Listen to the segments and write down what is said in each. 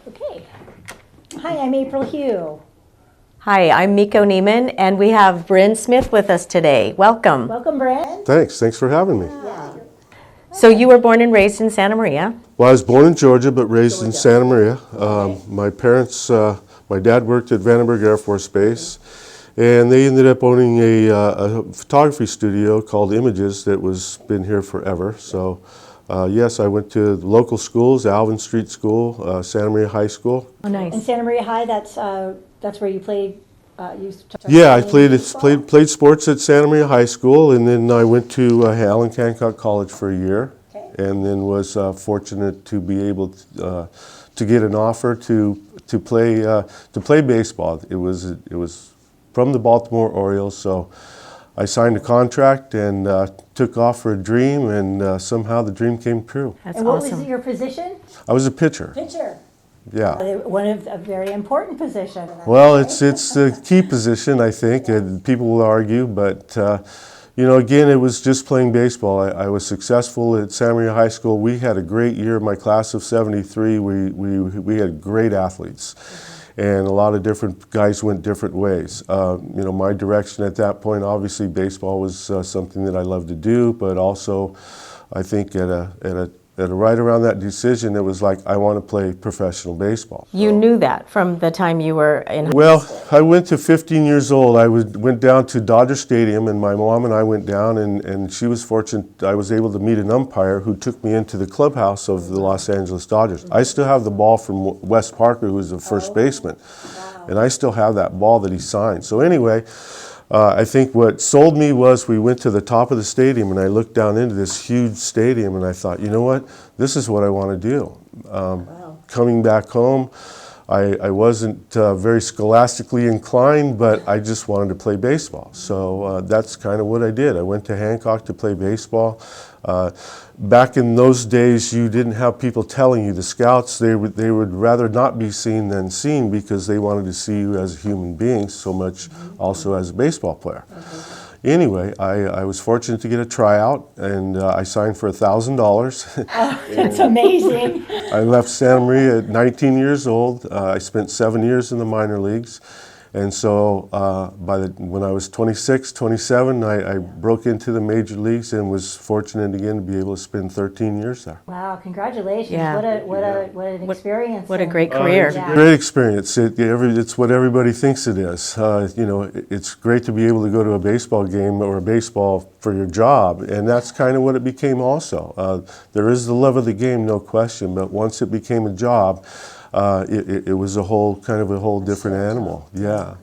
Okay. Hi, I'm April Hugh. Hi, I'm Miko Nehman, and we have Bryn Smith with us today. Welcome. Welcome, Bryn. Thanks for having me. Yeah. So you were born and raised in Santa Maria. Well, I was born in Georgia, but raised in Santa Maria. My parents, my dad worked at Vandenberg Air Force Base, and they ended up owning a photography studio called Images that was been here forever. So, yes, I went to local schools, Alvin Street School, Santa Maria High School. Oh, nice. And Santa Maria High, that's where you played. Yeah, I played sports at Santa Maria High School, and then I went to Allen Hancock College for a year, and then was fortunate to be able to get an offer to play baseball. It was from the Baltimore Orioles, so I signed a contract and took off for a dream, and somehow the dream came true. That's and what awesome. was your position? I was a pitcher. Pitcher. Yeah. One of a very important position. Well, it's the key position, I think, and people will argue, but again, it was just playing baseball. I was successful at Santa Maria High School. We had a great year. My class of '73, we had great athletes, and a lot of different guys went different ways. My direction at that point, obviously, baseball was something that I loved to do, but also, I think at right around that decision, it was like, I want to play professional baseball. You knew that from the time you were in high school? Well, I went to 15 years old. I went down to Dodger Stadium, and my mom and I went down, and she was fortunate. I was able to meet an umpire who took me into the clubhouse of the Los Angeles Dodgers. I still have the ball from Wes Parker, who was the first baseman, and I still have that ball that he signed. So anyway, I think what sold me was we went to the top of the stadium, and I looked down into this huge stadium, and I thought, you know what, this is what I want to do. Coming back home, I wasn't very scholastically inclined, but I just wanted to play baseball. So that's kind of what I did. I went to Hancock to play baseball. Back in those days, you didn't have people telling you. The scouts, they would rather not be seen than seen because they wanted to see you as a human being so much also as a baseball player. Anyway, I was fortunate to get a tryout, and I signed for $1,000. That's amazing. I left Santa Maria at 19 years old. I spent 7 years in the minor leagues. And so when I was 26, 27, I broke into the major leagues and was fortunate again to be able to spend 13 years there. Wow, congratulations. Yeah. What an experience. What a great career. It's a great experience. It's what everybody thinks it is. It's great to be able to go to a baseball game or a baseball for your job, and that's kind of what it became also. There is the love of the game, no question, but once it became a job, it was a whole different animal. Yeah.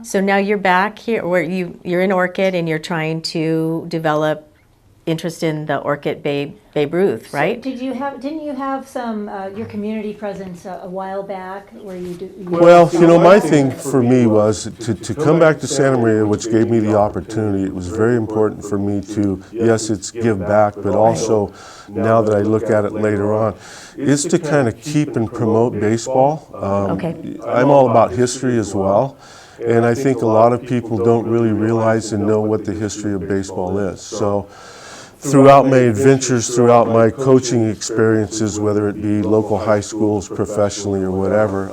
So now you're back here, where you're in Orcutt, and you're trying to develop interest in the Orcutt Babe Ruth, right? So didn't you have some your community presence a while back where you do? Well, my thing for me was to come back to Santa Maria, which gave me the opportunity. It was very important for me to, yes, it's give back, but also now that I look at it later on, is to kind of keep and promote baseball. I'm all about history as well. And I think a lot of people don't really realize and know what the history of baseball is. So throughout my adventures, throughout my coaching experiences, whether it be local high schools, professionally, or whatever,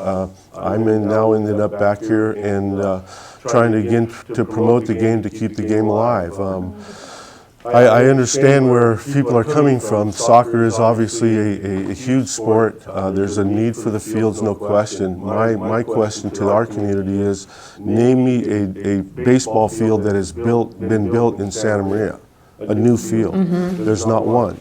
I'm now ended up back here and trying to again to promote the game, to keep the game alive. I understand where people are coming from. Soccer is obviously a huge sport. There's a need for the fields, no question. My question to our community is, name me a baseball field that has been built in Santa Maria, a new field. There's not one.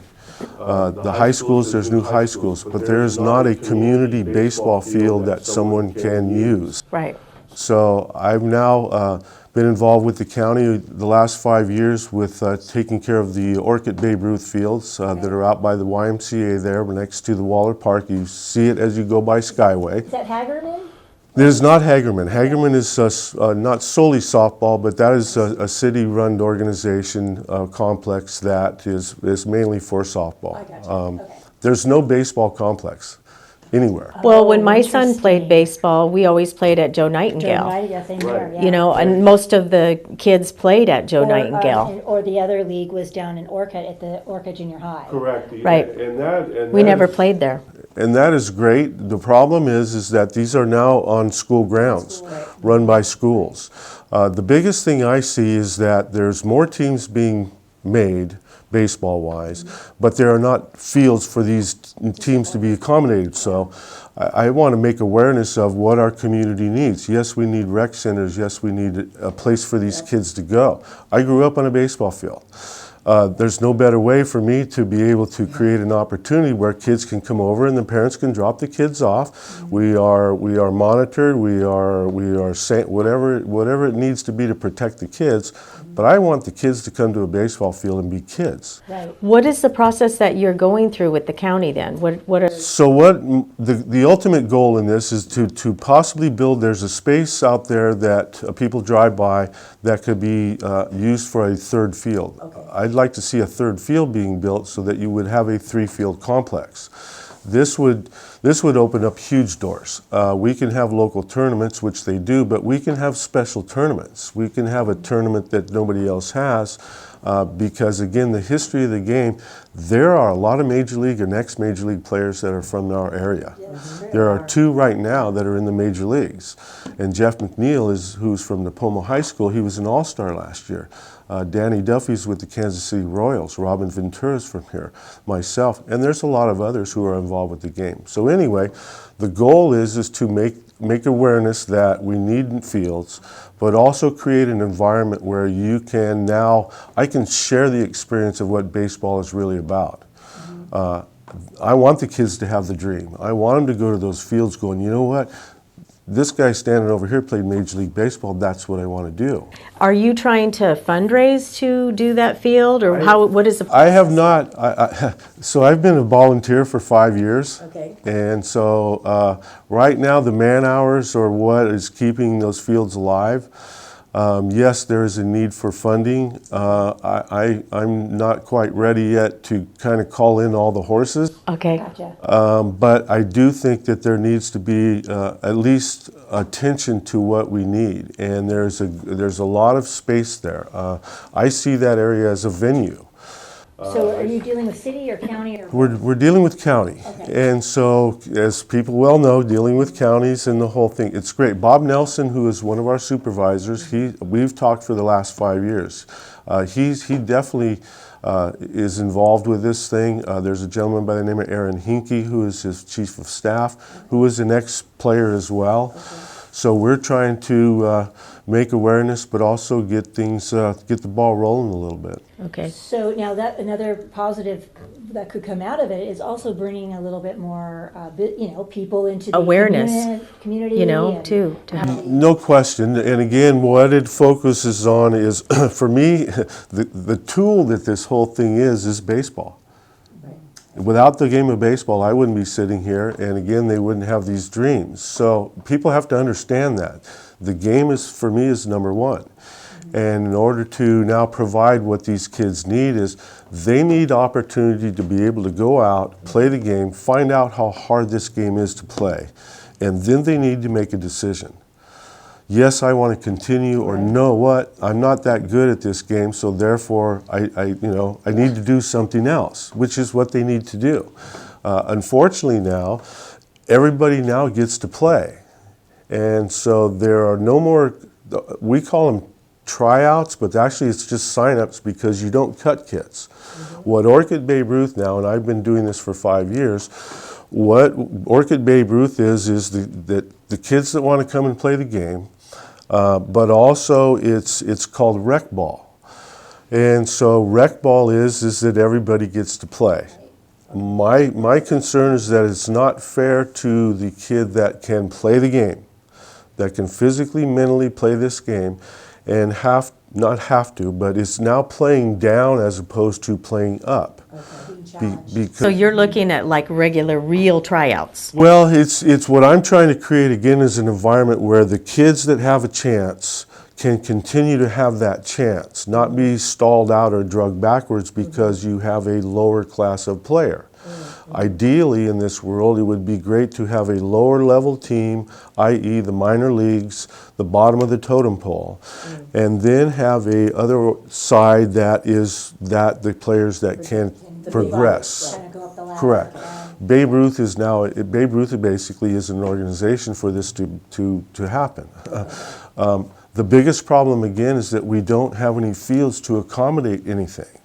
The high schools, there's new high schools, but there is not a community baseball field that someone can use. Right. So I've now been involved with the county the last 5 years with taking care of the Orcutt Babe Ruth fields that are out by the YMCA there next to the Waller Park. You see it as you go by Skyway. Is that Hagerman? It is not Hagerman. Hagerman is not solely softball, but that is a city-run organization complex that is mainly for softball. I gotcha. Okay. There's no baseball complex anywhere. Well, when my son played baseball, we always played at Joe Nightingale. Yeah, same here. Yeah. You know, and most of the kids played at Joe Nightingale. Or the other league was down in Orcutt at the Orcutt Junior High. Correct. Right. We never played there. and that is great. The problem is that these are now on school grounds, run by schools. The biggest thing I see is that there's more teams being made, baseball-wise, but there are not fields for these teams to be accommodated. So I want to make awareness of what our community needs. Yes, we need rec centers. Yes, we need a place for these kids to go. I grew up on a baseball field. There's no better way for me to be able to create an opportunity where kids can come over and the parents can drop the kids off. We are monitored. We are saying whatever it needs to be to protect the kids. But I want the kids to come to a baseball field and be kids. Right. What is the process that you're going through with the county then? What are So the ultimate goal in this is to possibly build, there's a space out there that people drive by that could be used for a third field. Okay. I'd like to see a third field being built so that you would have a 3-field complex. This would open up huge doors. We can have local tournaments, which they do, but we can have special tournaments. We can have a tournament that nobody else has because, again, the history of the game, there are a lot of Major League and ex-Major League players that are from our area. Yes, There are 2 right now that are in the Major Leagues. And Jeff McNeil, who's from Napomo High School, he was an all-star last year. Danny Duffy's with the Kansas City Royals. Robin Ventura's from here. Myself. And there's a lot of others who are involved with the game. So anyway, the goal is to make awareness that we need fields, but also create an environment where you can I can share the experience of what baseball is really about. I want the kids to have the dream. I want them to go to those fields going, you know what? This guy standing over here played Major League Baseball. That's what I want to do. Are you trying to fundraise to do that field, or what is the? I have not. So I've been a volunteer for 5 years. Okay. And so right now the man hours are what is keeping those fields alive. Yes, there is a need for funding. I'm not quite ready yet to kind of call in all the horses. Okay. Gotcha. But I do think that there needs to be at least attention to what we need, and there's a lot of space there. I see that area as a venue. So are you dealing with city or county? Or We're dealing with county, Okay. and so as people well know, dealing with counties and the whole thing, it's great. Bob Nelson, who is one of our supervisors, we've talked for the last 5 years. He definitely is involved with this thing. There's a gentleman by the name of Allen Hancock, who is his chief of staff, who is an ex-player as well. So we're trying to make awareness, but also get the ball rolling a little bit. Okay. So now that another positive that could come out of it is also bringing a little bit more, people into the Awareness. community. And too. No question. And again, what it focuses on is, for me, the tool that this whole thing is baseball. Without the game of baseball, I wouldn't be sitting here, and again, they wouldn't have these dreams. So people have to understand that. The game for me, is number one. And in order to now provide what these kids need is, they need opportunity to be able to go out, play the game, find out how hard this game is to play, and then they need to make a decision. Yes, I want to continue, or no, what? I'm not that good at this game, so therefore I need to do something else, which is what they need to do. Unfortunately now, everybody now gets to play. And so there are no more, we call them tryouts, but actually it's just sign-ups because you don't cut kids. What Orcutt Babe Ruth now, and I've been doing this for 5 years, what Orcutt Babe Ruth is the kids that want to come and play the game, but also it's called rec ball. And so rec ball is that everybody gets to play. My concern is that it's not fair to the kid that can play the game, that can physically, mentally play this game, and not have to, but is now playing down as opposed to playing up. So you're looking at like regular, real tryouts. Well, it's what I'm trying to create again is an environment where the kids that have a chance can continue to have that chance, not be stalled out or drugged backwards because you have a lower class of player. Ideally, in this world, it would be great to have a lower level team, i.e. the minor leagues, the bottom of the totem pole, and then have a other side that is the players that can progress. Go up the ladder. Correct. Babe Ruth is now, Babe Ruth basically is an organization for this to happen. The biggest problem again is that we don't have any fields to accommodate anything.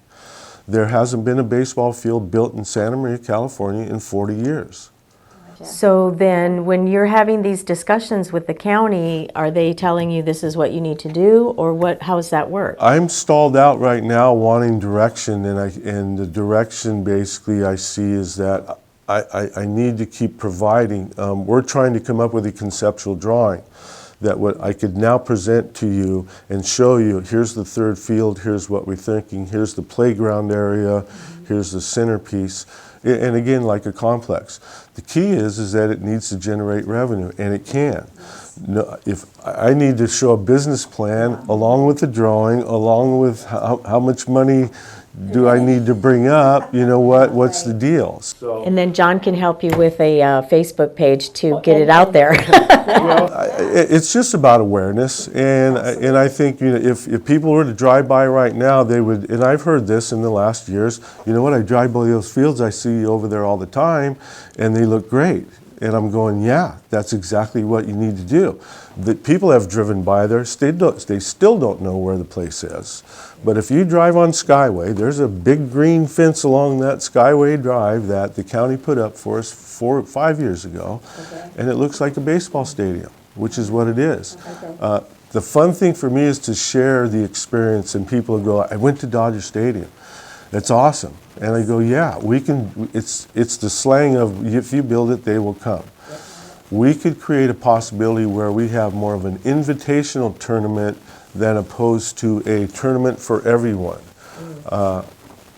There hasn't been a baseball field built in Santa Maria, California in 40 years. So then when you're having these discussions with the county, are they telling you this is what you need to do, or what? How does that work? I'm stalled out right now wanting direction, and the direction basically I see is that I need to keep providing. We're trying to come up with a conceptual drawing that what I could now present to you and show you, here's the third field, here's what we're thinking, here's the playground area, here's the centerpiece. And again, like a complex. The key is that it needs to generate revenue, and it can. No, if I need to show a business plan along with the drawing, along with how much money do I need to bring up, you know what's the deal? And then John can help you with a Facebook page to get it out there. Well, it's just about awareness, and I think, you know, if people were to drive by right now, they would. And I've heard this in the last years. You know what? I drive by those fields I see over there all the time, and they look great. And I'm going, yeah, that's exactly what you need to do. The people have driven by there, they still don't know where the place is. But if you drive on Skyway, there's a big green fence along that Skyway Drive that the county put up for us 4 or 5 years ago, and it looks like a baseball stadium, which is what it is. The fun thing for me is to share the experience, and people go, I went to Dodger Stadium. It's awesome. And I go, yeah, we can, it's the slang of if you build it, they will come. We could create a possibility where we have more of an invitational tournament than opposed to a tournament for everyone.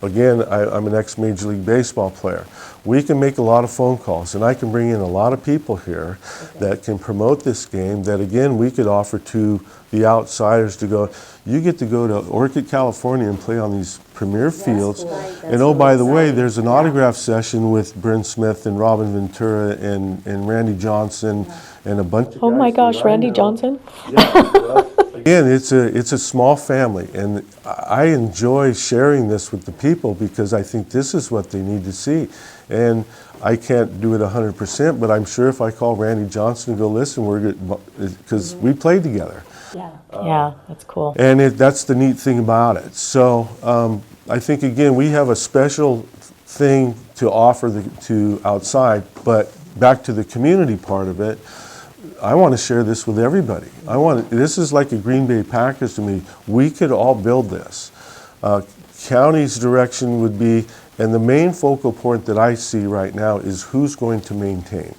Again, I'm an ex-Major League Baseball player. We can make a lot of phone calls, and I can bring in a lot of people here that can promote this game that, again, we could offer to the outsiders to go, you get to go to Orcutt, California and play on these premier fields. And oh, by the way, there's an autograph session with Bryn Smith and Robin Ventura and Randy Johnson and a bunch of Oh my guys gosh, that I Randy know. Johnson? Again, it's a small family, and I enjoy sharing this with the people because I think this is what they need to see. And I can't do it 100%, but I'm sure if I call Randy Johnson and go, listen, we're good, because we played together. Yeah, that's cool. And that's the neat thing about it. So I think, again, we have a special thing to offer to outside, but back to the community part of it, I want to share this with everybody. This is like a Green Bay Packers to me. We could all build this. County's direction would be, and the main focal point that I see right now is who's going to maintain.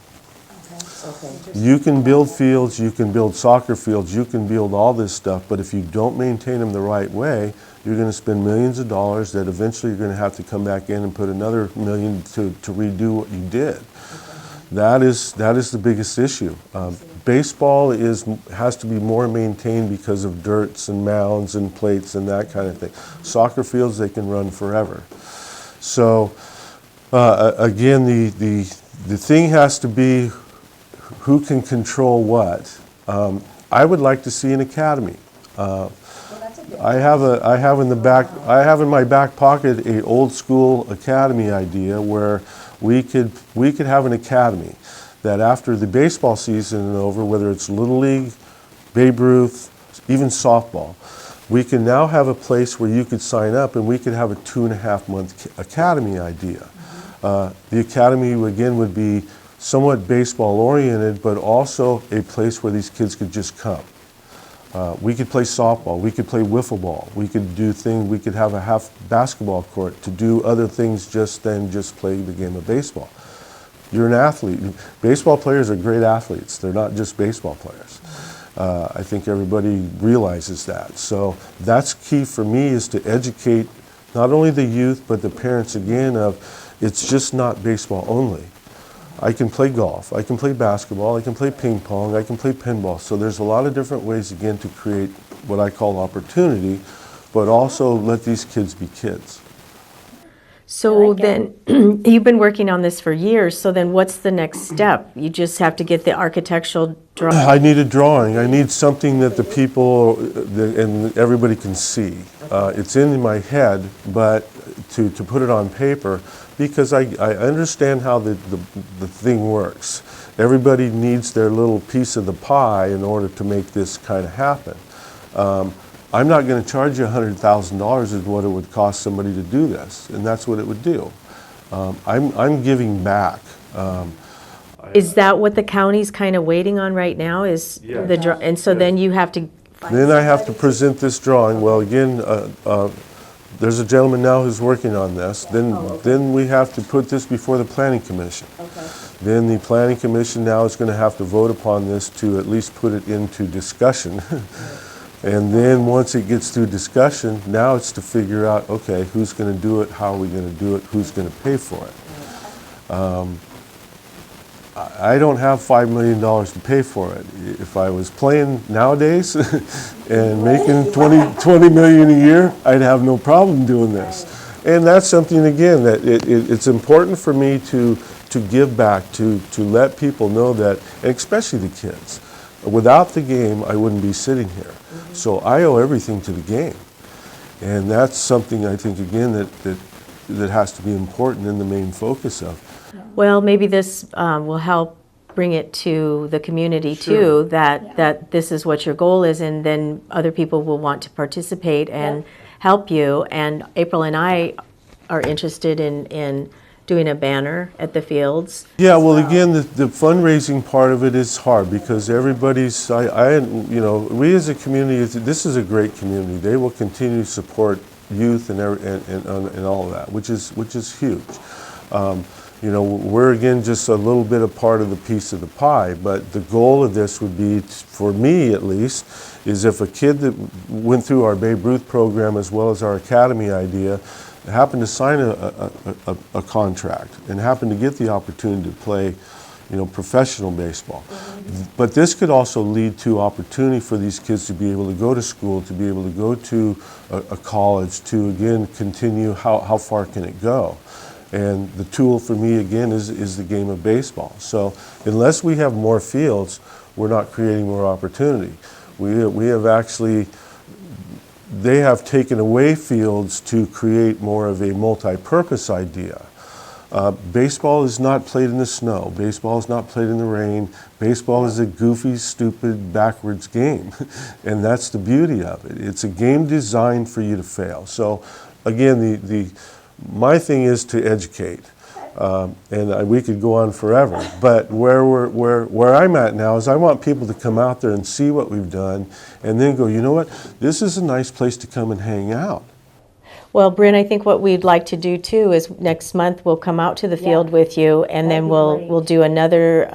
You can build fields, you can build soccer fields, you can build all this stuff, but if you don't maintain them the right way, you're going to spend millions of dollars that eventually you're going to have to come back in and put another million to redo what you did. That is the biggest issue. Baseball has to be more maintained because of dirts and mounds and plates and that kind of thing. Soccer fields, they can run forever. So again, the thing has to be who can control what. I would like to see an academy. I have in my back pocket an old school academy idea where we could have an academy that after the baseball season is over, whether it's Little League, Babe Ruth, even softball, we can now have a place where you could sign up and we could have a 2.5-month academy idea. The academy, again, would be somewhat baseball oriented, but also a place where these kids could just come. We could play softball, we could play wiffle ball, we could have a half basketball court to do other things than just play the game of baseball. You're an athlete. Baseball players are great athletes. They're not just baseball players. I think everybody realizes that. So that's key for me, is to educate not only the youth, but the parents again of it's just not baseball only. I can play golf, I can play basketball, I can play ping pong, I can play pinball. So there's a lot of different ways, again, to create what I call opportunity, but also let these kids be kids. So then, you've been working on this for years, so then what's the next step? You just have to get the architectural drawing? I need a drawing. I need something that the people and everybody can see. It's in my head, but to put it on paper, because I understand how the thing works. Everybody needs their little piece of the pie in order to make this kind of happen. I'm not going to charge you $100,000 is what it would cost somebody to do this, and that's what it would do. I'm giving back. Is that what the county's kind of waiting on right now, is the and so then you have to... Then I have to present this drawing. Well, again, there's a gentleman now who's working on this. Then we have to put this before the Planning Commission. Then the Planning Commission now is going to have to vote upon this to at least put it into discussion. And then once it gets through discussion, now it's to figure out, okay, who's going to do it, how are we going to do it, who's going to pay for it. I don't have $5 million to pay for it. If I was playing nowadays and making 20 million a year, I'd have no problem doing this. And that's something, again, that it's important for me to give back, to let people know that, and especially the kids. Without the game, I wouldn't be sitting here. So I owe everything to the game. And that's something I think, again, that has to be important and the main focus of. Well, maybe this will help bring it to the community too, that this is what your goal is, and then other people will want to participate and help you. And April and I are interested in doing a banner at the fields. Yeah, well, again, the fundraising part of it is hard because everybody's, you know, we as a community, this is a great community. They will continue to support youth and all of that, which is huge. You know, we're again just a little bit a part of the piece of the pie, but the goal of this would be, for me at least, is if a kid that went through our Babe Ruth program as well as our academy idea happened to sign a contract and happened to get the opportunity to play, you know, professional baseball. But this could also lead to opportunity for these kids to be able to go to school, to be able to go to a college, to again continue how far can it go. And the tool for me, again, is the game of baseball. So unless we have more fields, we're not creating more opportunity. We have actually, they have taken away fields to create more of a multi-purpose idea. Baseball is not played in the snow. Baseball is not played in the rain. Baseball is a goofy, stupid, backwards game. And that's the beauty of it. It's a game designed for you to fail. So again, my thing is to educate, and we could go on forever. But where I'm at now is I want people to come out there and see what we've done, and then go, you know what? This is a nice place to come and hang out. Well, Bryn, I think what we'd like to do too is next month we'll come out to the field with you, and then we'll do another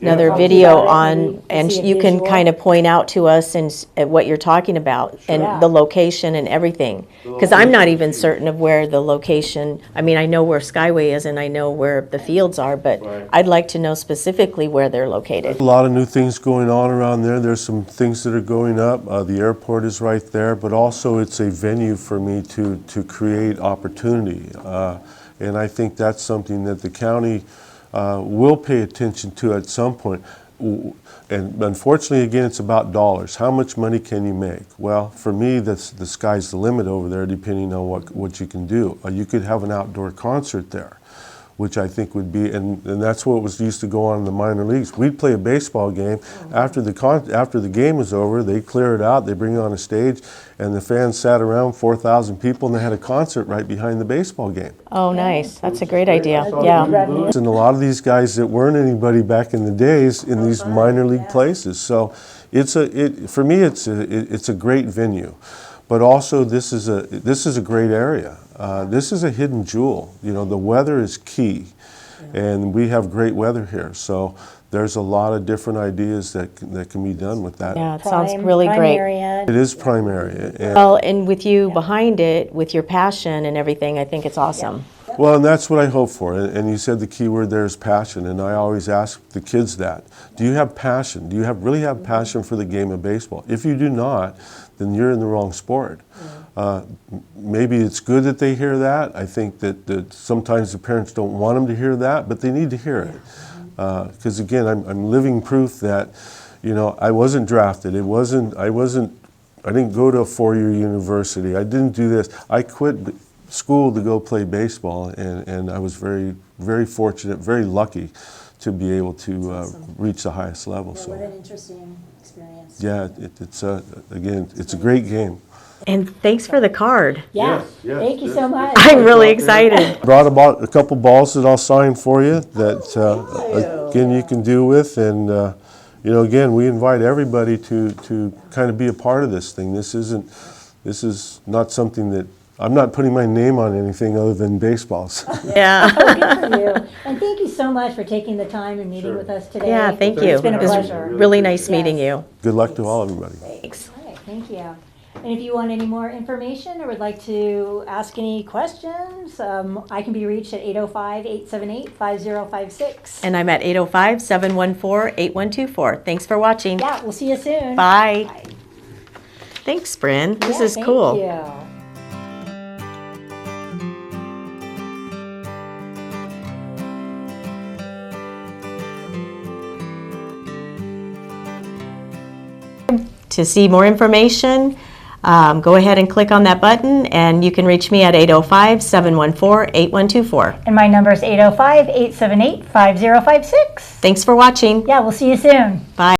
video on, and you can kind of point out to us and what you're talking about and the location and everything. Because I'm not even certain of where the location, I mean, I know where Skyway is and I know where the fields are, but I'd like to know specifically where they're located. A lot of new things going on around there. There's some things that are going up. The airport is right there, but also it's a venue for me to create opportunity. And I think that's something that the county will pay attention to at some point. And unfortunately, again, it's about dollars. How much money can you make? Well, for me, the sky's the limit over there, depending on what you can do. You could have an outdoor concert there, which I think would be, and that's what was used to go on in the minor leagues. We'd play a baseball game. After the game was over, they clear it out, they bring it on a stage, and the fans sat around, 4,000 people, and they had a concert right behind the baseball game. Oh, nice. That's a great idea. Yeah. And a lot of these guys that weren't anybody back in the days in these minor league places. So for me, it's a great venue. But also, this is a great area. This is a hidden jewel. You know, the weather is key, and we have great weather here. So there's a lot of different ideas that can be done with that. Yeah, it sounds really great. Area. It is prime area. Well, and with you behind it, with your passion and everything, I think it's awesome. Well, and that's what I hope for. And you said the key word there is passion, and I always ask the kids that. Do you have passion? Do you really have passion for the game of baseball? If you do not, then you're in the wrong sport. Maybe it's good that they hear that. I think that sometimes the parents don't want them to hear that, but they need to hear it. Because again, I'm living proof that, you know, I wasn't drafted. I didn't go to a 4-year university. I didn't do this. I quit school to go play baseball, and I was very, very fortunate, very lucky to be able to reach the highest level. Yeah, So, what an interesting experience. yeah, it's again, it's a great game. And thanks for the card. Yeah, Yes, thank you yes. so much. I'm really excited. Brought about a couple balls that I'll sign for you that again you can do with, and you know, again, we invite everybody to kind of be a part of this thing. This is not something that I'm not putting my name on anything other than baseballs. Yeah. Oh, good for you. And thank you so much for taking the time and meeting with us today. Yeah, thank you. It's been a It was pleasure. really nice meeting Yes. you. Good luck to all everybody. Thanks. All right, thank you. And if you want any more information or would like to ask any questions, I can be reached at 805-878-5056. And I'm at 805-714-8124. Thanks for watching. Yeah, we'll see you soon. Bye. Bye. Thanks, Bryn. This Yeah, is thank cool. you. To see more information, go ahead and click on that button, and you can reach me at 805-714-8124. And my number is 805-878-5056. Thanks for watching. Yeah, we'll see you soon. Bye.